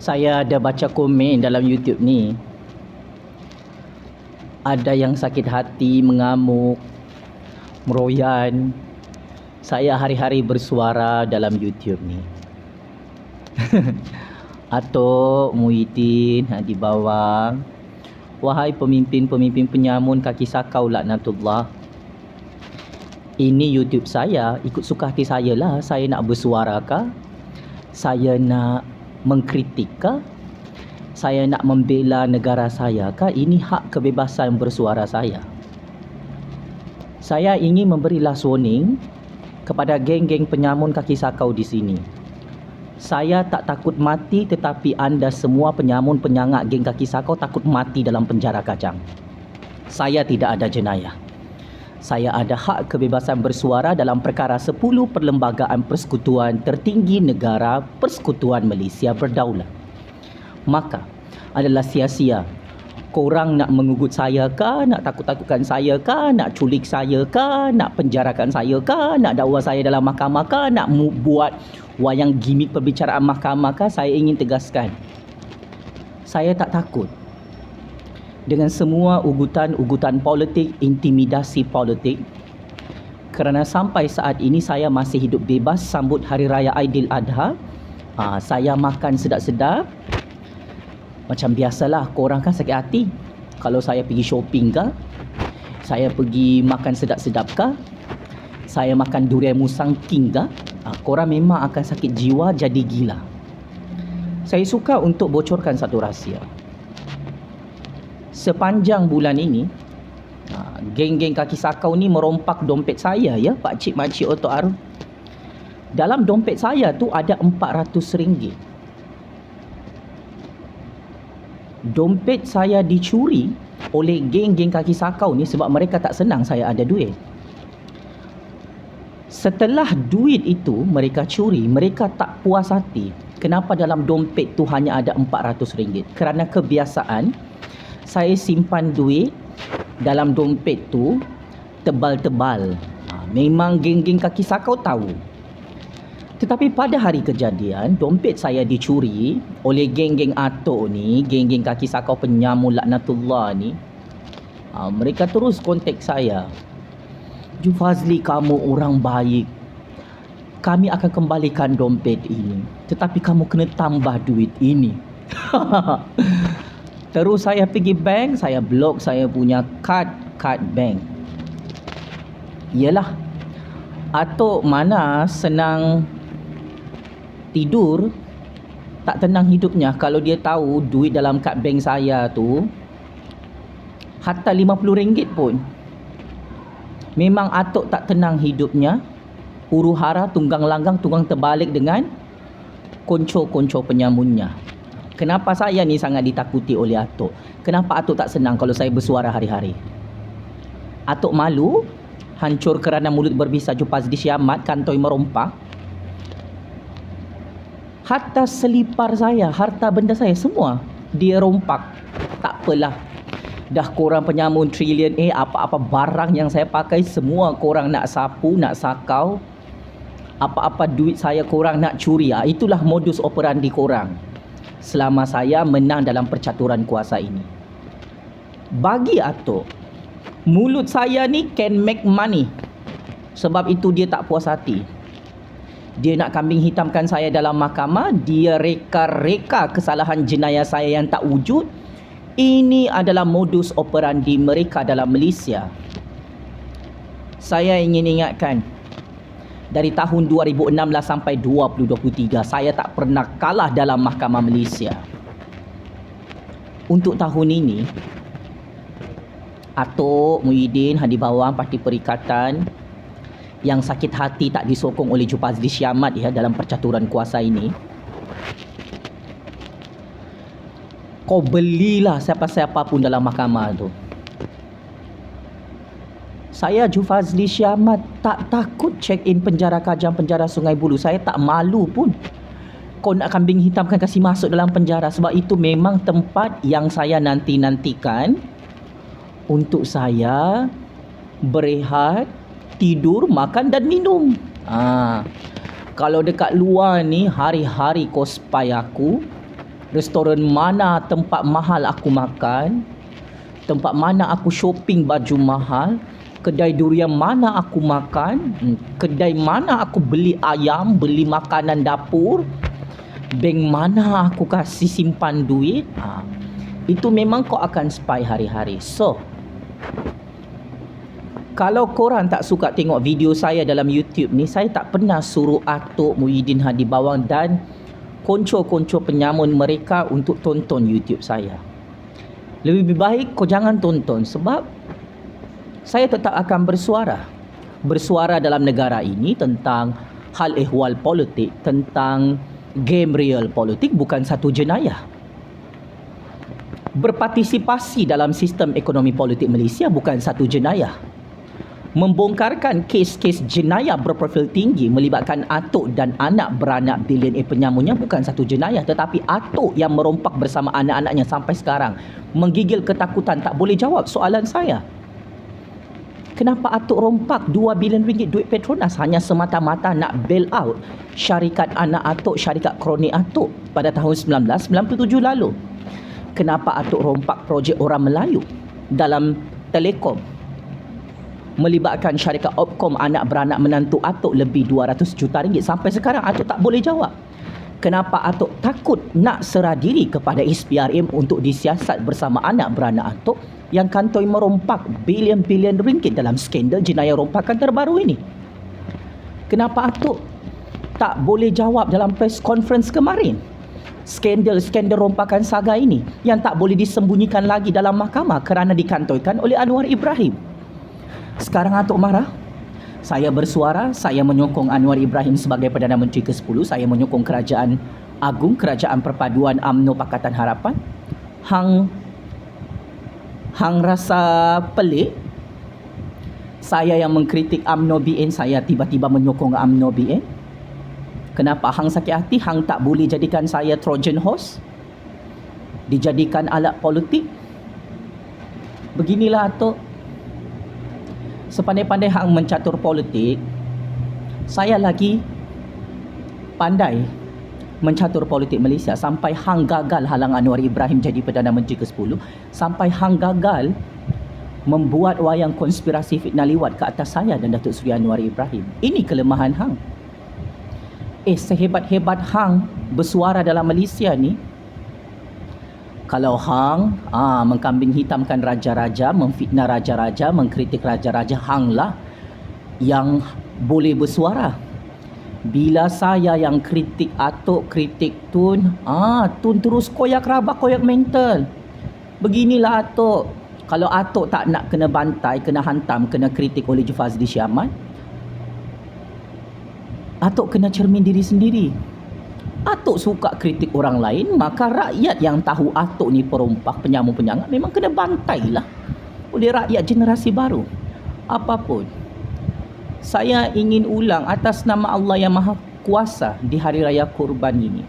Saya ada baca komen dalam YouTube ni. Ada yang sakit hati, mengamuk, meroyan. Saya hari-hari bersuara dalam YouTube ni. Atok, Muhyiddin, di bawah. Wahai pemimpin-pemimpin penyamun kaki sakau laknatullah. Ini YouTube saya, ikut suka hati saya lah. Saya nak bersuara kah? Saya nak mengkritik kah? Saya nak membela negara saya kah? Ini hak kebebasan bersuara saya. Saya ingin memberi last warning kepada geng-geng penyamun kaki sakau di sini. Saya tak takut mati, tetapi anda semua penyamun penyangak geng kaki sakau takut mati dalam penjara kacang. Saya tidak ada jenayah. Saya ada hak kebebasan bersuara dalam perkara 10 Perlembagaan Persekutuan Tertinggi Negara Persekutuan Malaysia Berdaulat. Maka adalah sia-sia korang nak mengugut saya kah, nak takut-takutkan saya kah, nak culik saya kah, nak penjarakan saya kah, nak dakwa saya dalam mahkamah kah, nak buat wayang gimik perbicaraan mahkamah kah. Saya ingin tegaskan, saya tak takut dengan semua ugutan-ugutan politik, intimidasi politik, kerana sampai saat ini saya masih hidup bebas sambut Hari Raya Aidiladha. Saya makan sedap-sedap. Macam biasalah, korang kan sakit hati kalau saya pergi shopping kah, saya pergi makan sedap-sedap kah, saya makan durian musang king kah, korang memang akan sakit jiwa, jadi gila. Saya suka untuk bocorkan satu rahsia. Sepanjang bulan ini, geng-geng kaki sakau ni merompak dompet saya, ya, pakcik makcik Otok Arun. Dalam dompet saya tu ada RM400. Dompet saya dicuri oleh geng-geng kaki sakau ni sebab mereka tak senang saya ada duit. Setelah duit itu mereka curi, mereka tak puas hati. Kenapa dalam dompet tu hanya ada RM400? Kerana kebiasaan saya simpan duit dalam dompet tu tebal-tebal. Memang geng-geng kaki sakau tahu. Tetapi pada hari kejadian, dompet saya dicuri oleh geng-geng atok ni, geng-geng kaki sakau penyamun laknatullah ni. Mereka terus kontak saya. Jufazli, kamu orang baik. Kami akan kembalikan dompet ini. Tetapi kamu kena tambah duit ini. Terus saya pergi bank, saya blok saya punya kad bank. Yalah, atok mana senang tidur, tak tenang hidupnya kalau dia tahu duit dalam kad bank saya tu hatta RM50 pun. Memang atok tak tenang hidupnya, huru hara, tunggang langgang, tunggang terbalik dengan konco-konco penyamunnya. Kenapa saya ni sangat ditakuti oleh atok? Kenapa atok tak senang kalau saya bersuara hari-hari? Atok malu, hancur kerana mulut berbisa Jufazli Syamat, kantoi merompak. Hatta selipar saya, harta benda saya semua dia rompak. Tak apalah. Dah korang penyamun trilion apa-apa barang yang saya pakai semua korang nak sapu, nak sakau. Apa-apa duit saya korang nak curi. Itulah modus operandi korang selama saya menang dalam percaturan kuasa ini. Bagi atok, mulut saya ni can make money. Sebab itu dia tak puas hati. Dia nak kambing hitamkan saya dalam mahkamah. Dia reka-reka kesalahan jenayah saya yang tak wujud. Ini adalah modus operandi mereka dalam Malaysia. Saya ingin ingatkan, dari tahun 2016 sampai 2023, saya tak pernah kalah dalam Mahkamah Malaysia. Untuk tahun ini, Atok, Muhyiddin, Hadi Bawang, Parti Perikatan yang sakit hati tak disokong oleh Jufazli Syamat dalam percaturan kuasa ini, kau belilah siapa-siapa pun dalam mahkamah tu. Saya Jufazli Syamat tak takut check in penjara Kajang, penjara Sungai Buloh. Saya tak malu pun. Kau nak kambing hitamkan kasih masuk dalam penjara. Sebab itu memang tempat yang saya nanti-nantikan untuk saya berehat, tidur, makan dan minum. Kalau dekat luar ni hari-hari cosplay aku, Restoran mana tempat mahal aku makan, tempat mana aku shopping baju mahal, kedai durian mana aku makan, kedai mana aku beli ayam, beli makanan dapur, bank mana aku kasih simpan duit. Itu memang kau akan spy hari-hari. So, kalau korang tak suka tengok video saya dalam YouTube ni, saya tak pernah suruh Atuk Muhyiddin Hadi Bawang dan konco-konco penyamun mereka untuk tonton YouTube saya. Lebih baik kau jangan tonton, sebab saya tetap akan bersuara dalam negara ini tentang hal ehwal politik, tentang game real politik, bukan satu jenayah. Berpartisipasi dalam sistem ekonomi politik Malaysia bukan satu jenayah. Membongkarkan kes-kes jenayah berprofil tinggi melibatkan atuk dan anak beranak bilioner penyamunnya bukan satu jenayah, tetapi atuk yang merompak bersama anak-anaknya sampai sekarang menggigil ketakutan tak boleh jawab soalan saya. Kenapa atuk rompak 2 bilion ringgit duit Petronas hanya semata-mata nak bail out syarikat anak atuk, syarikat kroni atuk pada tahun 1997 lalu? Kenapa atuk rompak projek orang Melayu dalam telekom melibatkan syarikat Opcom anak beranak menantu atuk lebih 200 juta ringgit? Sampai sekarang atuk tak boleh jawab. Kenapa atuk takut nak serah diri kepada SPRM untuk disiasat bersama anak beranak atuk yang kantoi merompak bilion-bilion ringgit dalam skandal jenayah rompakan terbaru ini? Kenapa atuk tak boleh jawab dalam press conference kemarin? Skandal rompakan saga ini yang tak boleh disembunyikan lagi dalam mahkamah kerana dikantoikan oleh Anwar Ibrahim. Sekarang atuk marah. Saya bersuara, saya menyokong Anwar Ibrahim sebagai Perdana Menteri ke-10. Saya menyokong Kerajaan Agung, Kerajaan Perpaduan UMNO Pakatan Harapan. Hang rasa pelik saya yang mengkritik UMNO BN, saya tiba-tiba menyokong UMNO BN. Kenapa hang sakit hati? Hang tak boleh jadikan saya Trojan horse, dijadikan alat politik? Beginilah atuk, sepandai-pandai hang mencatur politik, saya lagi pandai mencatur politik Malaysia. Sampai hang gagal halang Anwar Ibrahim jadi Perdana Menteri ke-10, sampai hang gagal membuat wayang konspirasi fitnah liwat ke atas saya dan Datuk Seri Anwar Ibrahim. Ini kelemahan hang. Sehebat-hebat hang bersuara dalam Malaysia ni, kalau hang mengkambing hitamkan raja-raja, memfitnah raja-raja, mengkritik raja-raja, hang lah yang boleh bersuara. Bila saya yang kritik atuk, kritik Tun, Tun terus koyak rabak, koyak mental. Beginilah atuk. Kalau atuk tak nak kena bantai, kena hantam, kena kritik oleh Jufazli Syamat, atuk kena cermin diri sendiri. Atuk suka kritik orang lain, maka rakyat yang tahu atuk ni perompak, penyamun-penyangat, memang kena bantailah oleh rakyat generasi baru. Apapun, saya ingin ulang atas nama Allah yang Maha Kuasa di Hari Raya Kurban ini.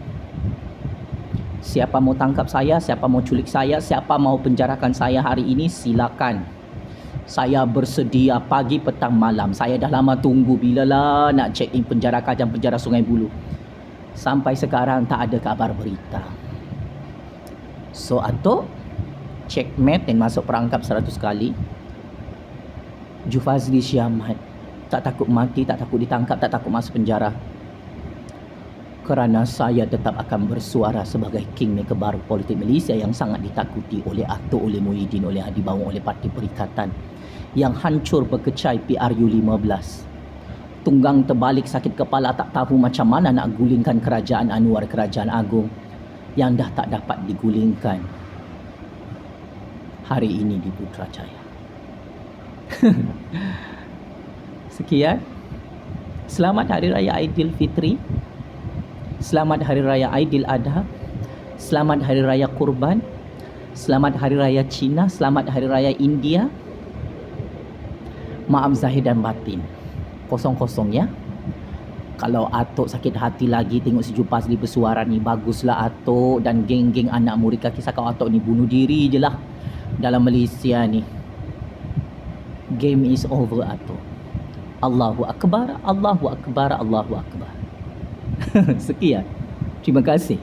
Siapa mau tangkap saya, siapa mau culik saya, siapa mau penjarakan saya hari ini, silakan. Saya bersedia pagi, petang, malam. Saya dah lama tunggu bilalah nak check in penjara Kajang, penjara Sungai Buloh. Sampai sekarang tak ada kabar berita. So atuk, checkmate dan masuk perangkap 100 kali. Jufazli Syamat tak takut mati, tak takut ditangkap, tak takut masuk penjara. Kerana saya tetap akan bersuara sebagai kingmaker baru politik Malaysia yang sangat ditakuti oleh atuk, oleh Muhyiddin, oleh Hadi Bawang, oleh Parti Perikatan yang hancur berkecai PRU15. Tunggang terbalik, sakit kepala, tak tahu macam mana nak gulingkan kerajaan Anwar, Kerajaan Agung yang dah tak dapat digulingkan hari ini di Putrajaya. Sekian. Selamat Hari Raya Aidilfitri. Selamat Hari Raya Aidil Adha. Selamat Hari Raya Kurban. Selamat Hari Raya Cina. Selamat Hari Raya India. Maaf zahir dan batin. Kosong-kosong ya. Kalau atuk sakit hati lagi tengok si Jufazli bersuara ni, baguslah atuk dan geng-geng anak murid kaki sakau atuk ni bunuh diri je lah dalam Malaysia ni. Game is over atuk. Allahu Akbar, Allahu Akbar, Allahu Akbar. Sekian. Terima kasih.